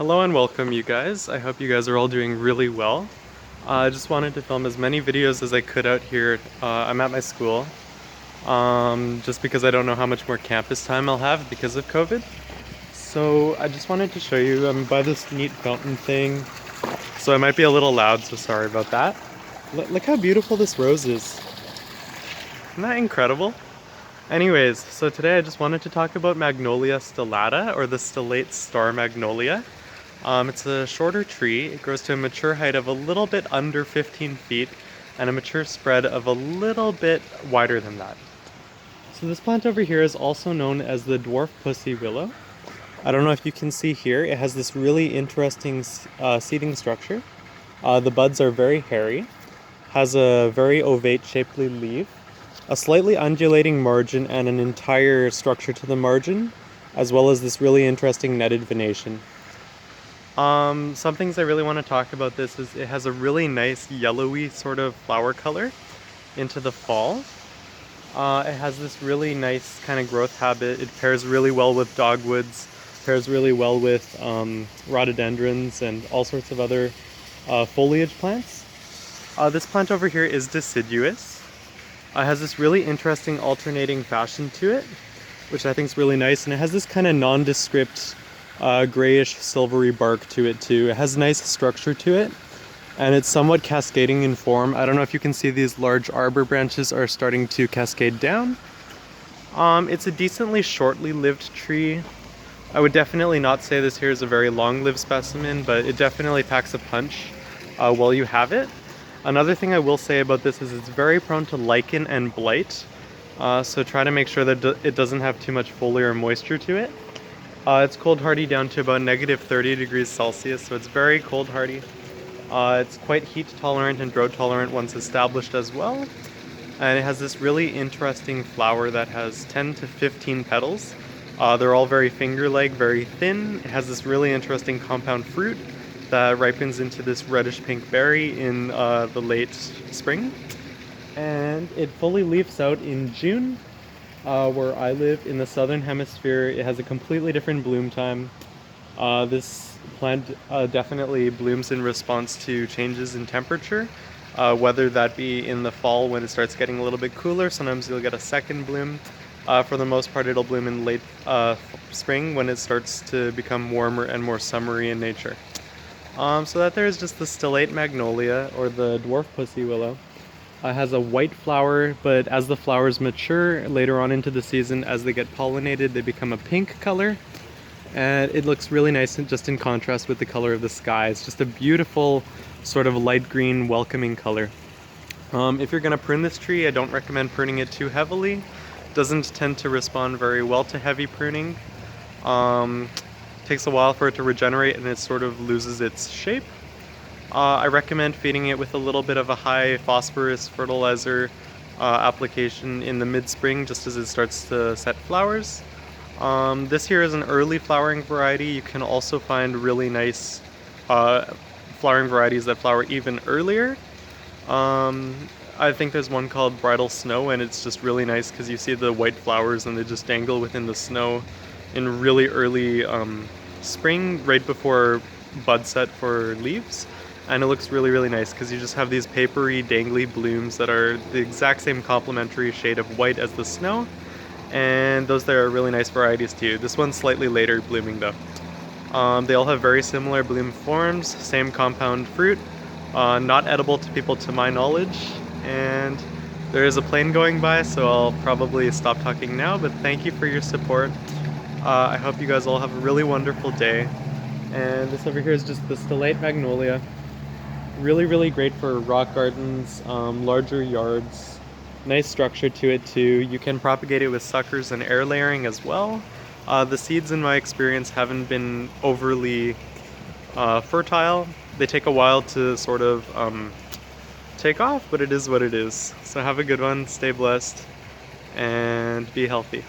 Hello and welcome you guys. I hope you guys are all doing really well. I just wanted to film as many videos as I could out here. I'm at my school, just because I don't know how much more campus time I'll have because of COVID. So I just wanted to show you, I'm by this neat fountain thing, so I might be a little loud, so sorry about that. Look how beautiful this rose is. Isn't that incredible? Anyways, so today I just wanted to talk about Magnolia stellata, or the stellate star magnolia. It's a shorter tree. It grows to a mature height of a little bit under 15 feet and a mature spread of a little bit wider than that. So this plant over here is also known as the Dwarf Pussywillow. I don't know if you can see here, it has this really interesting seeding structure. The buds are very hairy, has a very ovate shapely leaf, a slightly undulating margin and an entire structure to the margin, as well as this really interesting netted venation. Some things I really want to talk about this is it has a really nice yellowy sort of flower color into the fall. It has this really nice kind of growth habit. It pairs really well with dogwoods, pairs really well with rhododendrons and all sorts of other foliage plants. This plant over here is deciduous. It has this really interesting alternating fashion to it, which I think is really nice, and it has this kind of nondescript grayish silvery bark to it too. It has nice structure to it, and it's somewhat cascading in form. I don't know if you can see these large arbor branches are starting to cascade down. It's a decently shortly lived tree. I would definitely not say this here is a very long-lived specimen, but it definitely packs a punch while you have it. Another thing I will say about this is it's very prone to lichen and blight, so try to make sure that it doesn't have too much foliar moisture to it. It's cold hardy down to about -30 degrees Celsius, so it's very cold hardy. It's quite heat tolerant and drought tolerant once established as well. And it has this really interesting flower that has 10 to 15 petals. They're all very finger-like, very thin. It has this really interesting compound fruit that ripens into this reddish pink berry in the late spring. And it fully leaves out in June. Where I live in the southern hemisphere, it has a completely different bloom time. This plant definitely blooms in response to changes in temperature, whether that be in the fall when it starts getting a little bit cooler. Sometimes you'll get a second bloom. For the most part, it'll bloom in late spring when it starts to become warmer and more summery in nature. So that there is just the stellate magnolia, or the dwarf pussywillow. Has a white flower, but as the flowers mature later on into the season, as they get pollinated, they become a pink color. And it looks really nice and just in contrast with the color of the sky. It's just a beautiful sort of light green welcoming color. If you're going to prune this tree, I don't recommend pruning it too heavily. It doesn't tend to respond very well to heavy pruning. Takes a while for it to regenerate and it sort of loses its shape. I recommend feeding it with a little bit of a high phosphorus fertilizer application in the mid-spring just as it starts to set flowers. This here is an early flowering variety. You can also find really nice flowering varieties that flower even earlier. I think there's one called Bridal Snow, and it's just really nice because you see the white flowers and they just dangle within the snow in really early spring, right before bud set for leaves. And it looks really, really nice because you just have these papery, dangly blooms that are the exact same complementary shade of white as the snow. And those there are really nice varieties too. This one's slightly later blooming though. They all have very similar bloom forms, same compound fruit, not edible to people to my knowledge. And there is a plane going by, so I'll probably stop talking now, but thank you for your support. I hope you guys all have a really wonderful day. And this over here is just the stellate magnolia. Really, really great for rock gardens, larger yards. Nice structure to it too. You can propagate it with suckers and air layering as well. The seeds, in my experience, haven't been overly fertile. They take a while to sort of take off, but it is what it is. So have a good one, stay blessed, and be healthy.